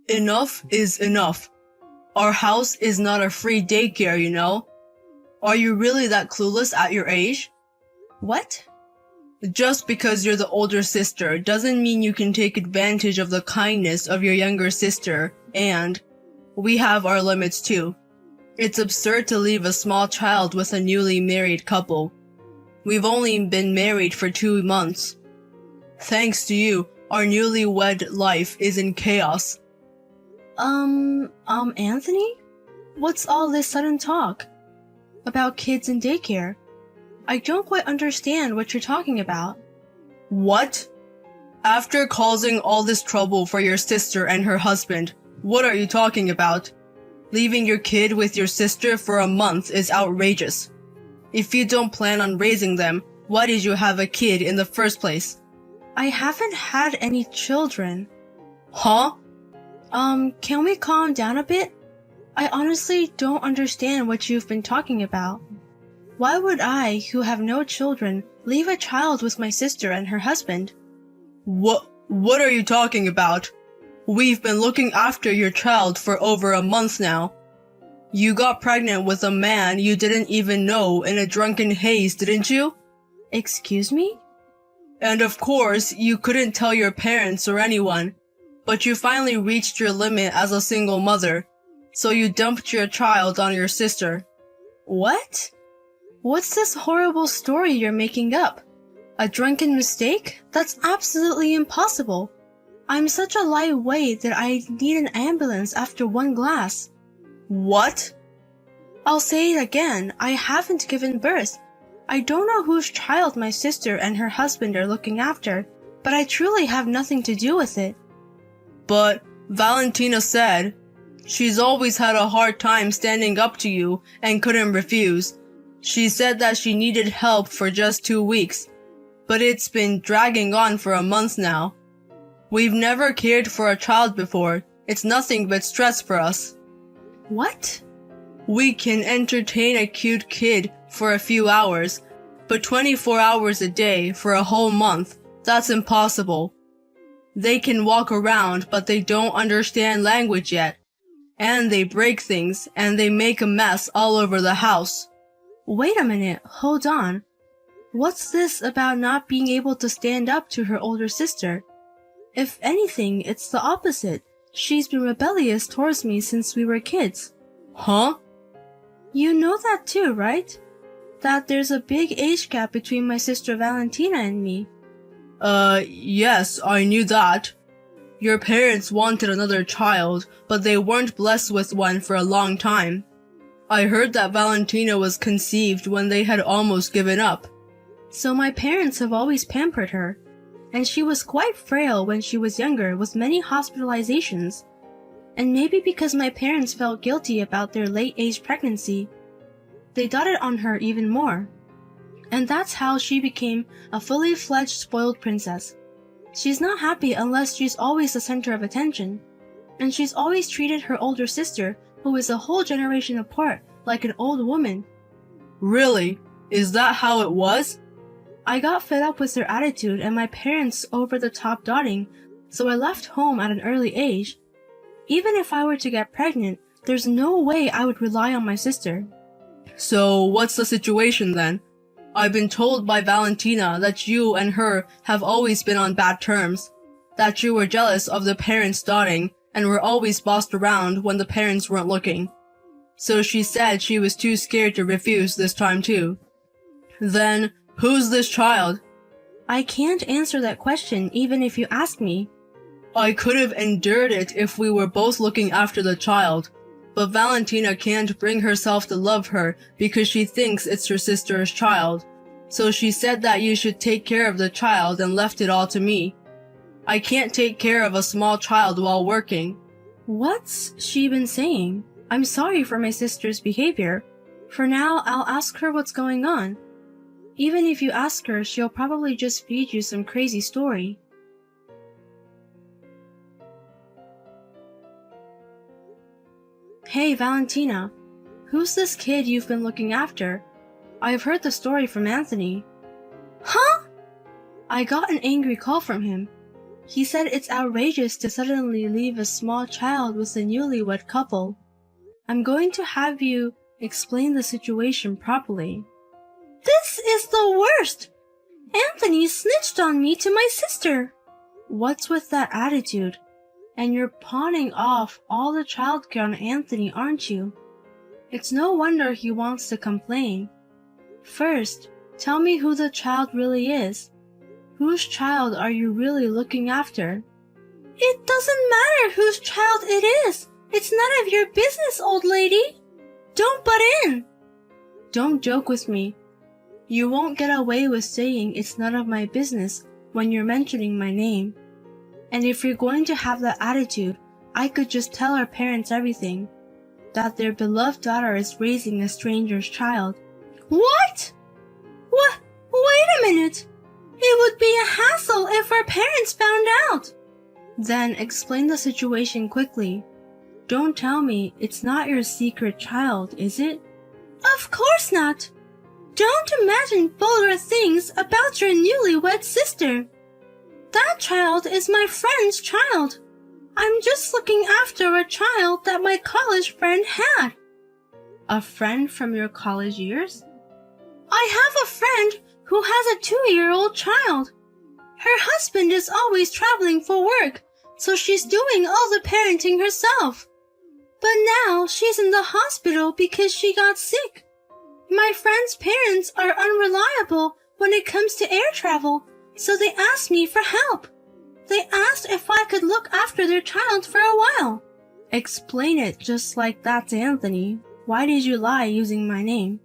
Enough is enough. Our house is not a free daycare, you know? Are you really that clueless at your age? What? Just because you're the older sister doesn't mean you can take advantage of the kindness of your younger sister, and we have our limits too. It's absurd to leave a small child with a newly married couple. We've only been married for 2 months. Thanks to you, our newlywed life is in chaos. Anthony? What's all this sudden talk? About kids in daycare? I don't quite understand what you're talking about. What? After causing all this trouble for your sister and her husband, what are you talking about? Leaving your kid with your sister for a month is outrageous. If you don't plan on raising them, why did you have a kid in the first place? I haven't had any children. Huh? Can we calm down a bit? I honestly don't understand what you've been talking about. Why would I, who have no children, leave a child with my sister and her husband? What are you talking about? We've been looking after your child for over a month now. You got pregnant with a man you didn't even know in a drunken haze, didn't you? Excuse me? And of course, you couldn't tell your parents or anyone, but you finally reached your limit as a single mother, so you dumped your child on your sister. What? What's this horrible story you're making up? A drunken mistake? That's absolutely impossible. I'm such a lightweight that I need an ambulance after 1 glass. What? I'll say it again, I haven't given birth. I don't know whose child my sister and her husband are looking after, but I truly have nothing to do with it. But Valentina said she's always had a hard time standing up to you and couldn't refuse. She said that she needed help for just 2 weeks, but it's been dragging on for a month now. We've never cared for a child before. It's nothing but stress for us. What? We can entertain a cute kid for a few hours, but 24 hours a day for a whole month, that's impossible. They can walk around, but they don't understand language yet. And they break things, and they make a mess all over the house. Wait a minute, hold on. What's this about not being able to stand up to her older sister? If anything, it's the opposite. She's been rebellious towards me since we were kids. Huh? You know that too, right? That there's a big age gap between my sister Valentina and me. Yes, I knew that. Your parents wanted another child, but they weren't blessed with one for a long time. I heard that Valentina was conceived when they had almost given up. So my parents have always pampered her, and she was quite frail when she was younger with many hospitalizations. And maybe because my parents felt guilty about their late-age pregnancy, they doted on her even more. And that's how she became a fully fledged spoiled princess. She's not happy unless she's always the center of attention. And she's always treated her older sister, who is a whole generation apart, like an old woman. Really? Is that how it was? I got fed up with their attitude and my parents' over-the-top doting, so I left home at an early age. Even if I were to get pregnant, there's no way I would rely on my sister. So what's the situation then? I've been told by Valentina that you and her have always been on bad terms, that you were jealous of the parents' doting and were always bossed around when the parents weren't looking. So she said she was too scared to refuse this time too. Then, who's this child? I can't answer that question even if you ask me. I could have endured it if we were both looking after the child, but Valentina can't bring herself to love her because she thinks it's her sister's child. So she said that you should take care of the child and left it all to me. I can't take care of a small child while working. What's she been saying? I'm sorry for my sister's behavior. For now, I'll ask her what's going on. Even if you ask her, she'll probably just feed you some crazy story. Hey, Valentina. Who's this kid you've been looking after? I've heard the story from Anthony. Huh? I got an angry call from him. He said it's outrageous to suddenly leave a small child with a newlywed couple. I'm going to have you explain the situation properly. This is the worst! Anthony snitched on me to my sister. What's with that attitude? And you're pawning off all the childcare on Anthony, aren't you? It's no wonder he wants to complain. First, tell me who the child really is. Whose child are you really looking after? It doesn't matter whose child it is. It's none of your business, old lady. Don't butt in. Don't joke with me. You won't get away with saying it's none of my business when you're mentioning my name. And if you're going to have that attitude, I could just tell our parents everything. That their beloved daughter is raising a stranger's child. What? What? Wait a minute. It would be a hassle if our parents found out. Then explain the situation quickly. Don't tell me it's not your secret child, is it? Of course not. Don't imagine vulgar things about your newlywed sister. That child is my friend's child. I'm just looking after a child that my college friend had. A friend from your college years? I have a friend who has a 2-year-old child. Her husband is always traveling for work, so she's doing all the parenting herself. But now she's in the hospital because she got sick. My friend's parents are unreliable when it comes to air travel, so they asked me for help. They asked if I could look after their child for a while. Explain it just like that to Anthony. Why did you lie using my name?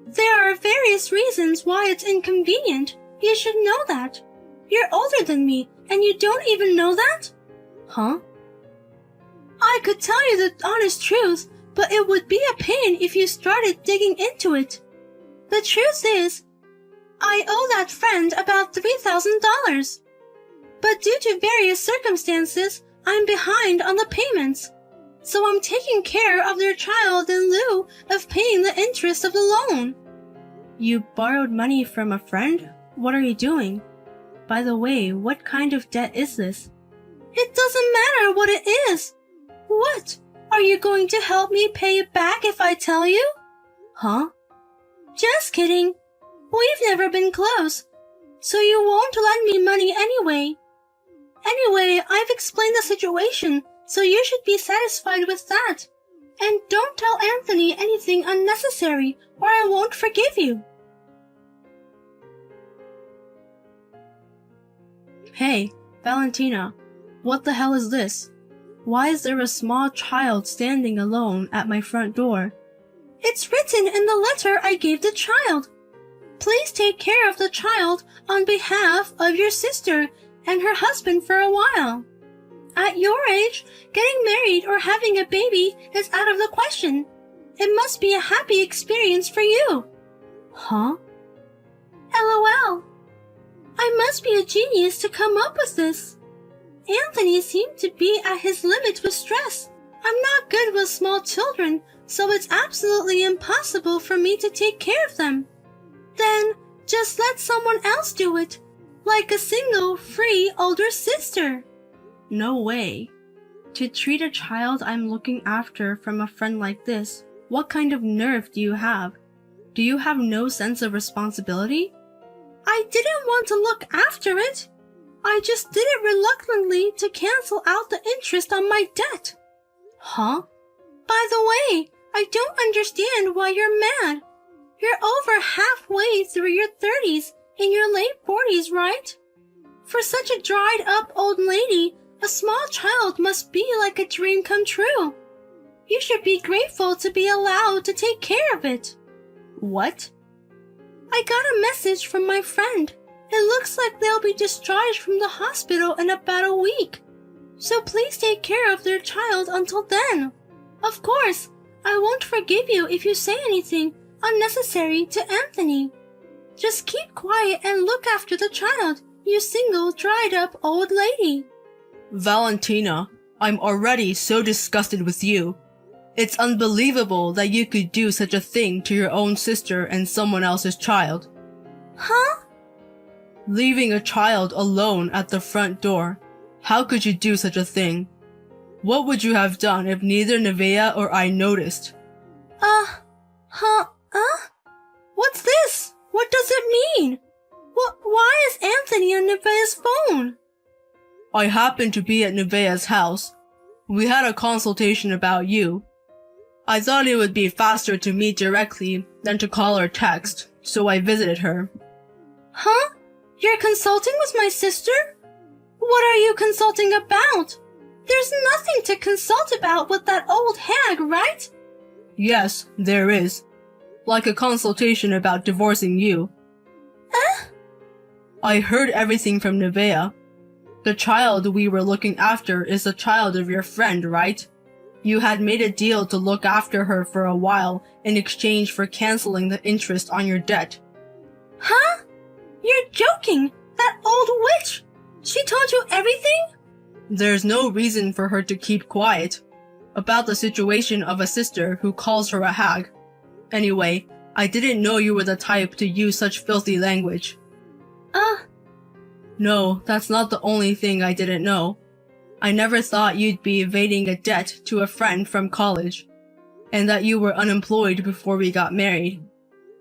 There are various reasons why it's inconvenient. You should know that. You're older than me, and you don't even know that? Huh? I could tell you the honest truth, but it would be a pain if you started digging into it. The truth is, I owe that friend about $3,000. But due to various circumstances, I'm behind on the payments. So I'm taking care of their child in lieu of paying the interest of the loan. You borrowed money from a friend? What are you doing? By the way, what kind of debt is this? It doesn't matter what it is. What? Are you going to help me pay it back if I tell you? Huh? Just kidding. We've never been close, so you won't lend me money anyway. Anyway, I've explained the situation, so you should be satisfied with that. And don't tell Anthony anything unnecessary, or I won't forgive you. Hey, Valentina, what the hell is this? Why is there a small child standing alone at my front door? It's written in the letter I gave the child. Please take care of the child on behalf of your sister and her husband for a while. At your age, getting married or having a baby is out of the question. It must be a happy experience for you. Huh? LOL. I must be a genius to come up with this. Anthony seemed to be at his limit with stress. I'm not good with small children, so it's absolutely impossible for me to take care of them. Then, just let someone else do it, like a single, free older sister. No way. To treat a child I'm looking after from a friend like this, what kind of nerve do you have? Do you have no sense of responsibility? I didn't want to look after it. I just did it reluctantly to cancel out the interest on my debt. Huh? By the way, I don't understand why you're mad. You're over halfway through your 30s, in your late 40s, right? For such a dried-up old lady, a small child must be like a dream come true. You should be grateful to be allowed to take care of it. What? I got a message from my friend. It looks like they'll be discharged from the hospital in about a week. So please take care of their child until then. Of course, I won't forgive you if you say anything unnecessary to Anthony. Just keep quiet and look after the child, you single, dried-up old lady. Valentina, I'm already so disgusted with you. It's unbelievable that you could do such a thing to your own sister and someone else's child. Huh? Leaving a child alone at the front door. How could you do such a thing? What would you have done if neither Nevaeh or I noticed? What's this? What does it mean? Why is Anthony on Nevaeh's phone? I happened to be at Nevaeh's house. We had a consultation about you. I thought it would be faster to meet directly than to call or text, so I visited her. Huh? You're consulting with my sister? What are you consulting about? There's nothing to consult about with that old hag, right? Yes, there is. Like a consultation about divorcing you. I heard everything from Nevaeh. The child we were looking after is the child of your friend, right? You had made a deal to look after her for a while in exchange for canceling the interest on your debt. Huh? You're joking! That old witch! She told you everything? There's no reason for her to keep quiet about the situation of a sister who calls her a hag. Anyway, I didn't know you were the type to use such filthy language. No, that's not the only thing I didn't know. I never thought you'd be evading a debt to a friend from college, and that you were unemployed before we got married.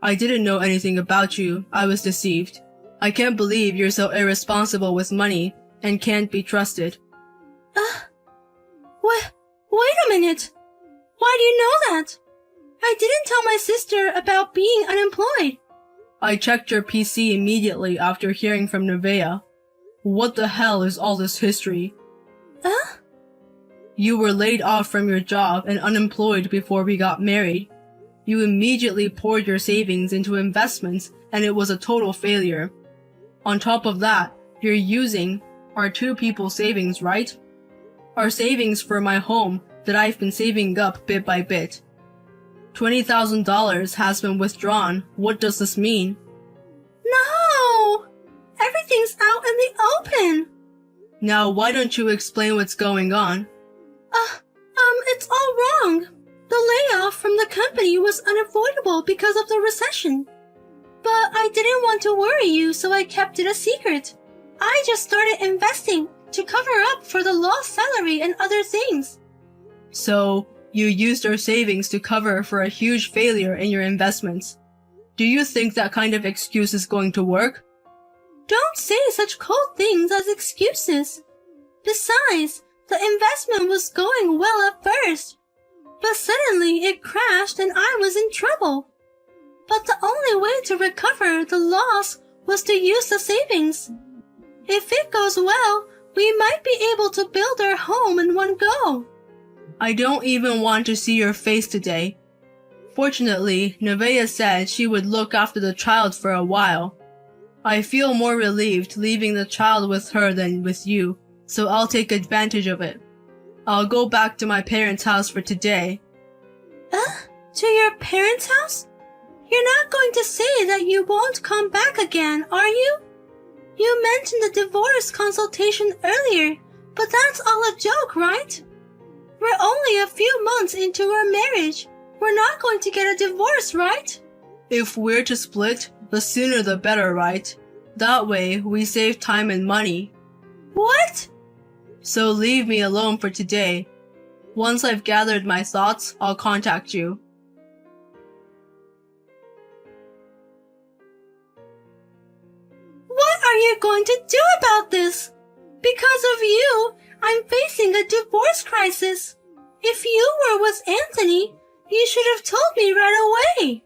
I didn't know anything about you. I was deceived. I can't believe you're so irresponsible with money and can't be trusted. Wait a minute. Why do you know that? I didn't tell my sister about being unemployed. I checked your PC immediately after hearing from Nevaeh. What the hell is all this history? You were laid off from your job and unemployed before we got married. You immediately poured your savings into investments and it was a total failure. On top of that, you're using our two people's savings, right? Our savings for my home that I've been saving up bit by bit. $20,000 has been withdrawn. What does this mean? No! Everything's out in the open! Now why don't you explain what's going on? It's all wrong. The layoff from the company was unavoidable because of the recession. But I didn't want to worry you, so I kept it a secret. I just started investing to cover up for the lost salary and other things. So, you used your savings to cover for a huge failure in your investments. Do you think that kind of excuse is going to work? Don't say such cold things as excuses. Besides, the investment was going well at first. But suddenly it crashed and I was in trouble. But the only way to recover the loss was to use the savings. If it goes well, we might be able to build our home in one go. I don't even want to see your face today. Fortunately, Nevaeh said she would look after the child for a while. I feel more relieved leaving the child with her than with you, so I'll take advantage of it. I'll go back to my parents' house for today. To your parents' house? You're not going to say that you won't come back again, are you? You mentioned the divorce consultation earlier, but that's all a joke, right? We're only a few months into our marriage. We're not going to get a divorce, right? If we're to split, the sooner the better, right? That way, we save time and money. What? So leave me alone for today. Once I've gathered my thoughts, I'll contact you. What are you going to do about this? Because of you, I'm facing a divorce crisis. If you were with Anthony, you should have told me right away.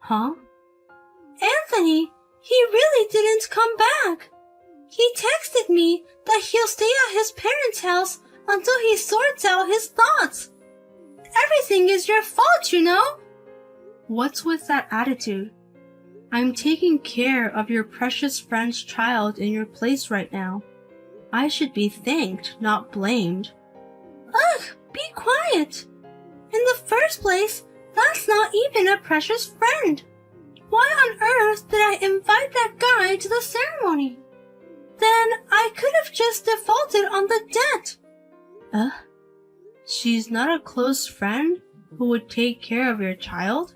Huh? Anthony, he really didn't come back. He texted me that he'll stay at his parents' house until he sorts out his thoughts. Everything is your fault, you know? What's with that attitude? I'm taking care of your precious friend's child in your place right now. I should be thanked, not blamed. Ugh, be quiet. In the first place, that's not even a precious friend. Why on earth did I invite that guy to the ceremony? Then I could have just defaulted on the debt. She's not a close friend who would take care of your child?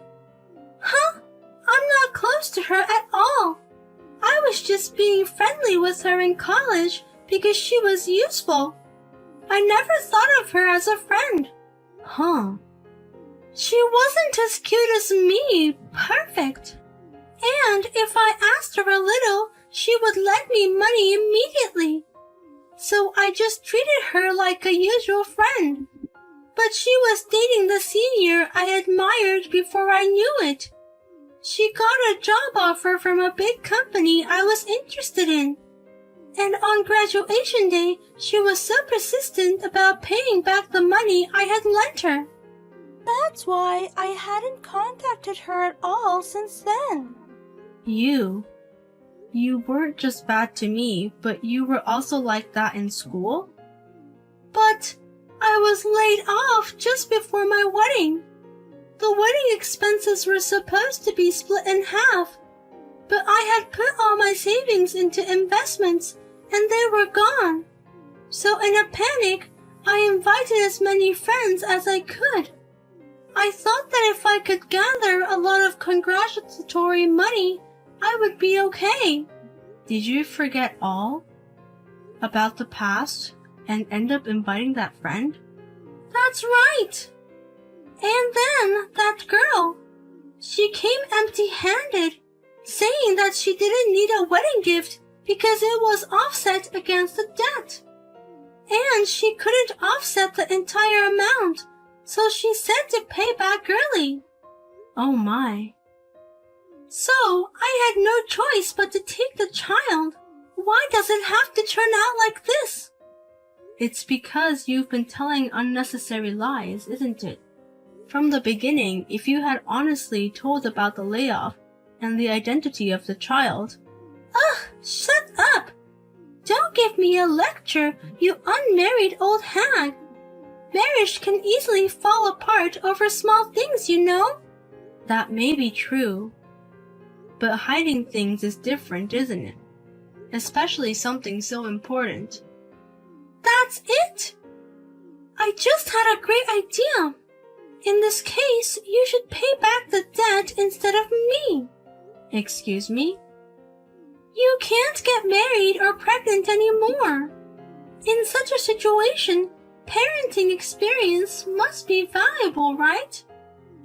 Huh? I'm not close to her at all. I was was just being friendly with her in college because she was useful. I never thought of her as a friend. Huh. She wasn't as cute as me, perfect. And if I asked her a little, she would lend me money immediately. So I just treated her like a usual friend. But she was dating the senior I admired before I knew it. She got a job offer from a big company I was interested in. And on graduation day, she was so persistent about paying back the money I had lent her. That's why I hadn't contacted her at all since then. You weren't just bad to me, but you were also like that in school? But I was laid off just before my wedding. The wedding expenses were supposed to be split in half, but I had put all my savings into investments and they were gone. So in a panic, I invited as many friends as I could. I thought that if I could gather a lot of congratulatory money, I would be okay. Did you forget all about the past and end up inviting that friend? That's right. And then that girl, she came empty-handed, saying that she didn't need a wedding gift because it was offset against the debt. And she couldn't offset the entire amount, so she said to pay back early. Oh my. So I had no choice but to take the child. Why does it have to turn out like this? It's because you've been telling unnecessary lies, isn't it? From the beginning, if you had honestly told about the layoff and the identity of the child... Ugh, shut up! Don't give me a lecture, you unmarried old hag. Marriage can easily fall apart over small things, you know. That may be true. But hiding things is different, isn't it? Especially something so important. That's it! I just had a great idea. In this case, you should pay back the debt instead of me. Excuse me? You can't get married or pregnant anymore. In such a situation, parenting experience must be valuable, right?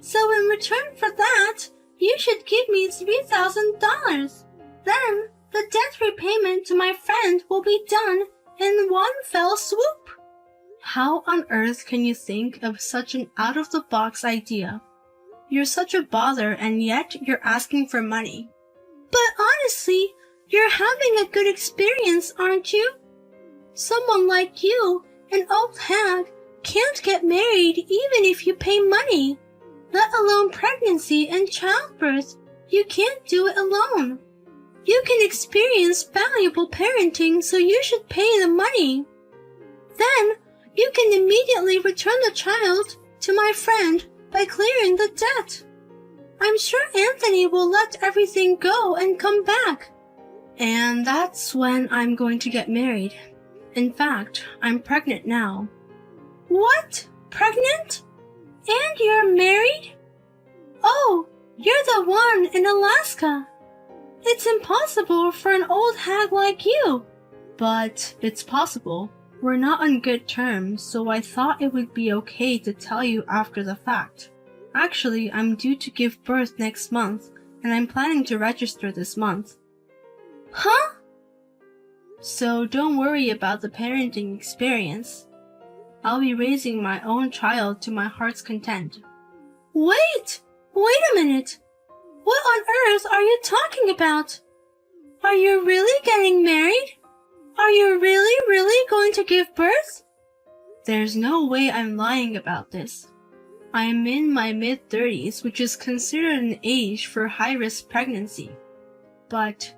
So in return for that, you should give me $3,000. Then, the debt repayment to my friend will be done in one fell swoop. How on earth can you think of such an out-of-the-box idea? You're such a bother and yet you're asking for money. But honestly, you're having a good experience, aren't you? Someone like you, an old hag, can't get married even if you pay money. Let alone pregnancy and childbirth. You can't do it alone. You can experience valuable parenting, so you should pay the money. Then, you can immediately return the child to my friend by clearing the debt. I'm sure Anthony will let everything go and come back. And that's when I'm going to get married. In fact, I'm pregnant now. What? Pregnant? And you're married? Oh, you're the one in Alaska. It's impossible for an old hag like you. But it's possible. We're not on good terms, so I thought it would be okay to tell you after the fact. Actually, I'm due to give birth next month, and I'm planning to register this month. Huh? So don't worry about the parenting experience. I'll be raising my own child to my heart's content. Wait a minute. What on earth are you talking about? Are you really getting married? Are you really going to give birth? There's no way I'm lying about this. I am in my mid-30s, which is considered an age for high-risk pregnancy. But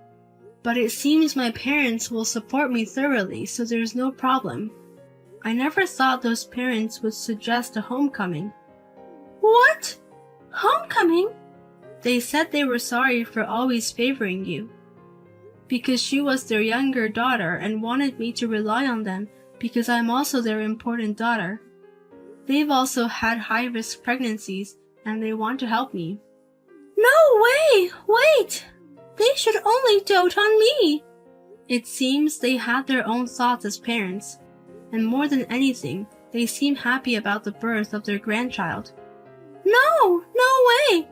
it seems my parents will support me thoroughly, so there's no problem. I never thought those parents would suggest a homecoming. What? Homecoming? They said they were sorry for always favoring you, because she was their younger daughter and wanted me to rely on them because I'm also their important daughter. They've also had high-risk pregnancies and they want to help me. No way! Wait! They should only dote on me. It seems they had their own thoughts as parents, and more than anything, they seem happy about the birth of their grandchild. No way!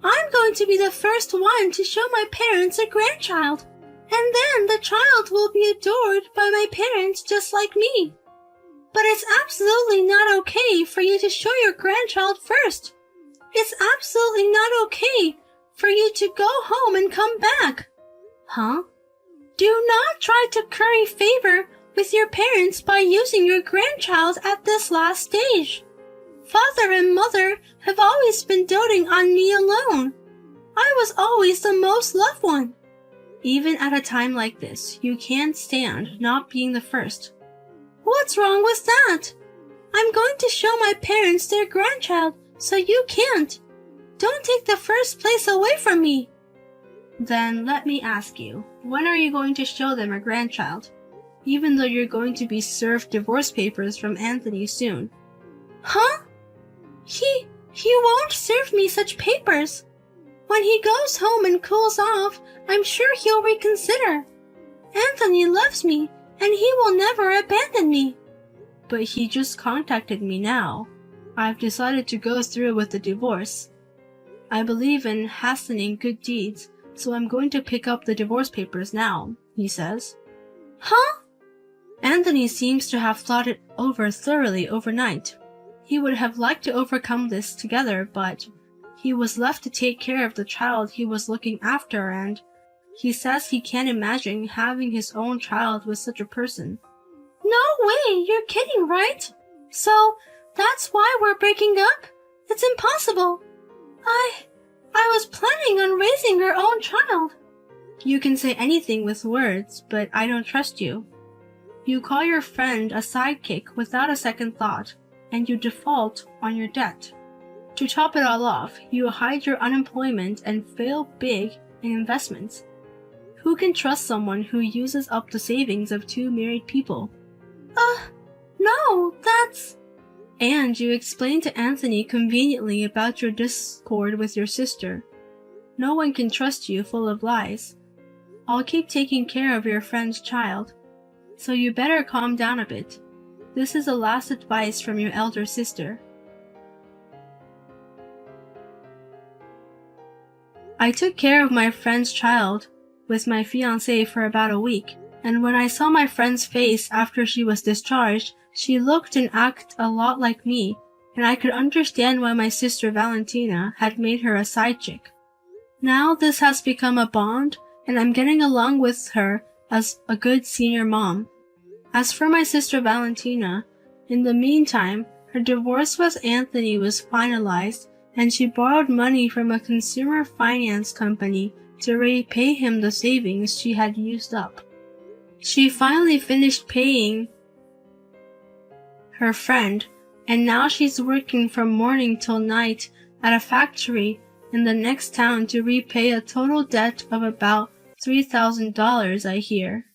I'm going to be the first one to show my parents a grandchild, and then the child will be adored by my parents just like me. But it's absolutely not okay for you to show your grandchild first. It's absolutely not okay for you to go home and come back. Huh? Do not try to curry favor with your parents by using your grandchild at this last stage. Father and mother have always been doting on me alone. I was always the most loved one. Even at a time like this, you can't stand not being the first. What's wrong with that? I'm going to show my parents their grandchild, so you can't. Don't take the first place away from me. Then let me ask you, when are you going to show them a grandchild? Even though you're going to be served divorce papers from Anthony soon. Huh? He won't serve me such papers. When he goes home and cools off, I'm sure he'll reconsider. Anthony loves me, and he will never abandon me. But he just contacted me now. I've decided to go through with the divorce. I believe in hastening good deeds, so I'm going to pick up the divorce papers now, he says. Huh? Anthony seems to have thought it over thoroughly overnight. He would have liked to overcome this together, but he was left to take care of the child he was looking after, and he says he can't imagine having his own child with such a person. No way, you're kidding, right? So, that's why we're breaking up? It's impossible. I was planning on raising our own child. You can say anything with words, but I don't trust you. You call your friend a sidekick without a second thought, and you default on your debt. To top it all off, you hide your unemployment and fail big in investments. Who can trust someone who uses up the savings of two married people? No, that's... And you explain to Anthony conveniently about your discord with your sister. No one can trust you full of lies. I'll keep taking care of your friend's child, so you better calm down a bit. This is the last advice from your elder sister. I took care of my friend's child with my fiancé for about a week, and when I saw my friend's face after she was discharged, she looked and acted a lot like me, and I could understand why my sister Valentina had made her a side chick. Now this has become a bond, and I'm getting along with her as a good senior mom. As for my sister Valentina, in the meantime, her divorce with Anthony was finalized, and she borrowed money from a consumer finance company to repay him the savings she had used up. She finally finished paying her friend, and now she's working from morning till night at a factory in the next town to repay a total debt of about $3,000, I hear.